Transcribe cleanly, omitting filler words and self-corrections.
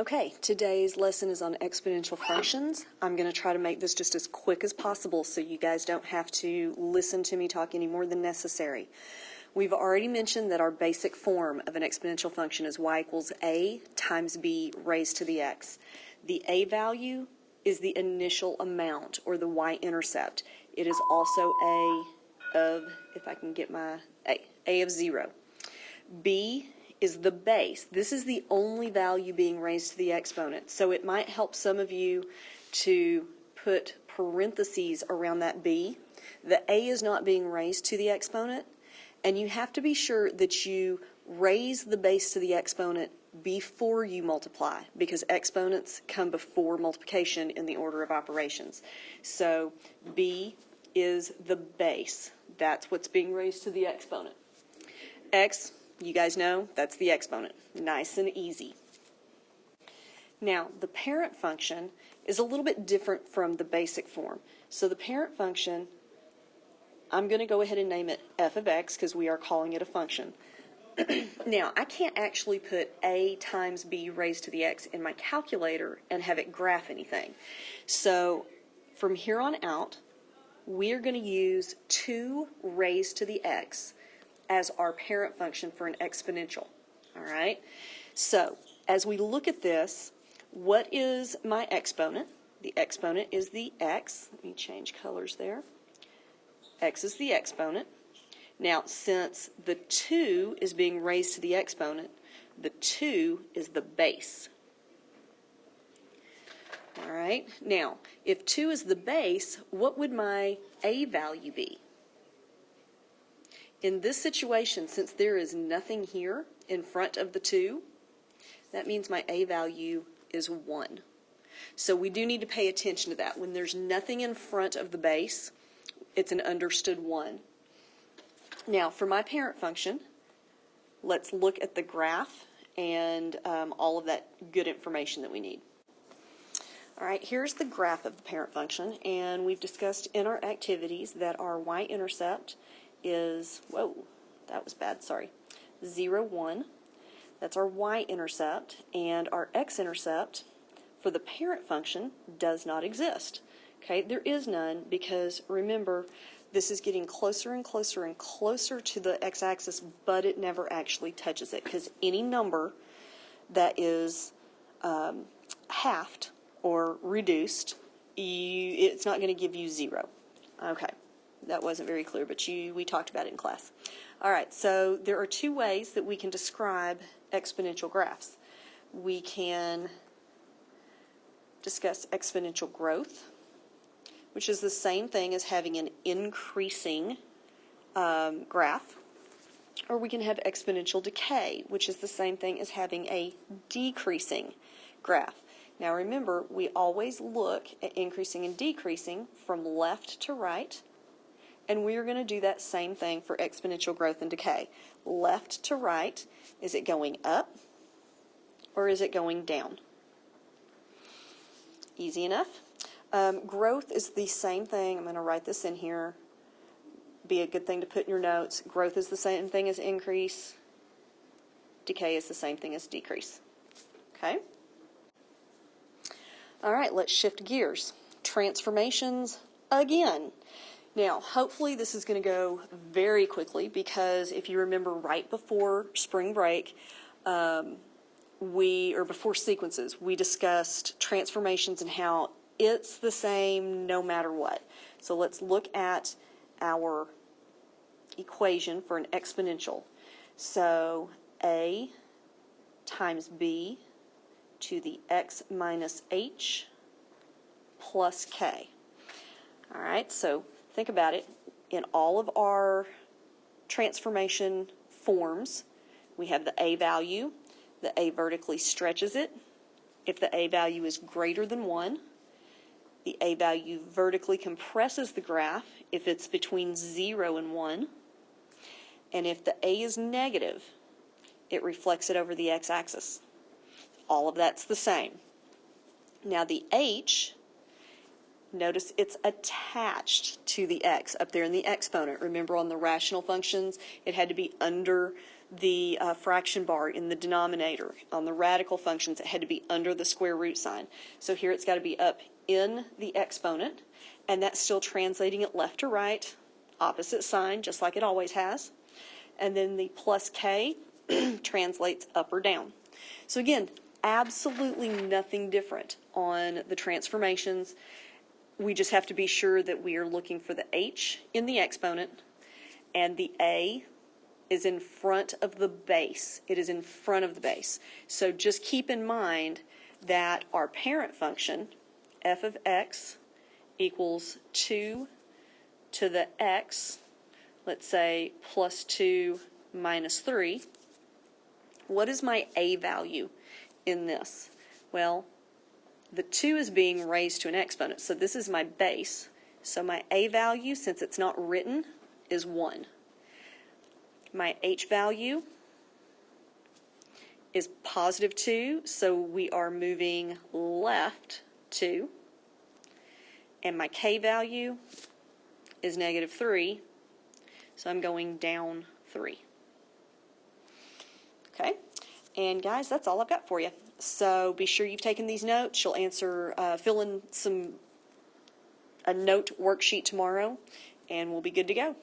Okay, today's lesson is on exponential functions. I'm going to try to make this just as quick as possible so you guys don't have to listen to me talk any more than necessary. We've already mentioned that our basic form of an exponential function is y equals a times b raised to the x. The a value is the initial amount, or the y-intercept. It is also a of, if I can get my a of 0. B is the base. This is the only value being raised to the exponent. So it might help some of you to put parentheses around that b. The a is not being raised to the exponent, and you have to be sure that you raise the base to the exponent before you multiply, because exponents come before multiplication in the order of operations. So b is the base. That's what's being raised to the exponent. X, you guys know, that's the exponent. Nice and easy. Now, the parent function is a little bit different from the basic form. So the parent function, I'm going to go ahead and name it f of x because we are calling it a function. Now, I can't actually put a times b raised to the x in my calculator and have it graph anything. So from here on out, we're going to use 2 raised to the x as our parent function for an exponential. All right? So as we look at this, what is my exponent? The exponent is the x. Let me change colors there. X is the exponent. Now, since the 2 is being raised to the exponent, the 2 is the base. All right? Now, if 2 is the base, what would my a value be? In this situation, since there is nothing here in front of the 2, that means my a value is 1. So we do need to pay attention to that. When there's nothing in front of the base, it's an understood 1. Now, for my parent function, let's look at the graph and all of that good information that we need. All right, here's the graph of the parent function, and we've discussed in our activities that our y-intercept is, whoa, that was bad, sorry, 0, 1. That's our y-intercept, and our x-intercept for the parent function does not exist. Okay, there is none because, remember, this is getting closer and closer and closer to the x-axis, but it never actually touches it, because any number that is halved or reduced, it's not going to give you 0. Okay. That wasn't very clear, but we talked about it in class. All right, so there are 2 ways that we can describe exponential graphs. We can discuss exponential growth, which is the same thing as having an increasing graph, or we can have exponential decay, which is the same thing as having a decreasing graph. Now remember, we always look at increasing and decreasing from left to right, and we are going to do that same thing for exponential growth and decay. Left to right, is it going up or is it going down? Easy enough. Growth is the same thing. I'm going to write this in here. Be a good thing to put in your notes. Growth is the same thing as increase. Decay is the same thing as decrease. Okay? All right, let's shift gears. Transformations again. Now, hopefully this is going to go very quickly because if you remember right before spring break, before sequences, we discussed transformations and how it's the same no matter what. So let's look at our equation for an exponential. So a times b to the x minus h plus k. All right, so think about it. In all of our transformation forms, we have the a value. The a vertically stretches it. If the a value is greater than 1, the a value vertically compresses the graph if it's between 0 and 1. And if the a is negative, it reflects it over the x-axis. All of that's the same. Now the h, notice it's attached to the x up there in the exponent. Remember on the rational functions, it had to be under the fraction bar in the denominator. On the radical functions, it had to be under the square root sign. So here it's got to be up in the exponent, and that's still translating it left to right, opposite sign, just like it always has. And then the plus k translates up or down. So again, absolutely nothing different on the transformations. We just have to be sure that we are looking for the h in the exponent, and the a is in front of the base. It is in front of the base. So just keep in mind that our parent function, f of x, equals 2 to the x, let's say plus 2 minus 3. What is my a value in this? Well, the 2 is being raised to an exponent, so this is my base. So my a value, since it's not written, is 1. My h value is positive 2, so we are moving left 2. And my k value is negative 3, so I'm going down 3. Okay, and guys, that's all I've got for you. So be sure you've taken these notes. You'll fill in a note worksheet tomorrow, and we'll be good to go.